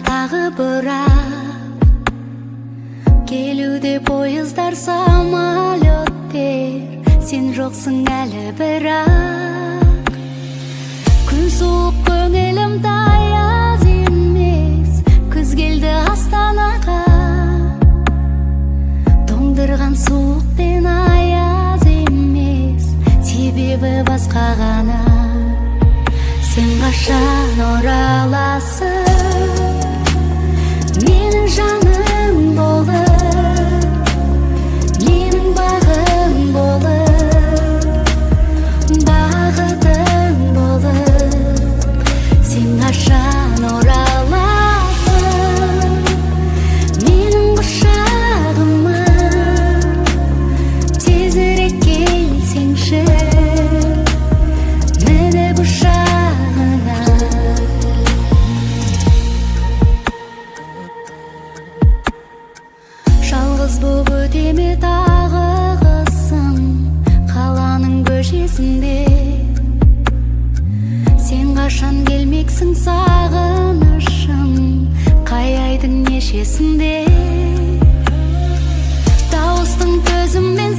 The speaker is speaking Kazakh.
тағы бірақ, келуде поездар, самолеттер, сен жоқсың әлі бірақ. Күн суық, көңілім таяз емес, күз келді Астанаға. Тоңдырған суық пен аяз емес, себебі басқа ғана. Сен қашан ораласың, менің жаным болып, менің бағым болып, бағытым болып. Сен қашан ораласың, менің құшағыма, тезірек келсеңші, міне құшағына. Жалғыз боп өтеме тағы қысым, қаланың көшесінде. Сен қашан келмексің, сағынышым, қай айдың нешесінде. Дауыстың төзіммен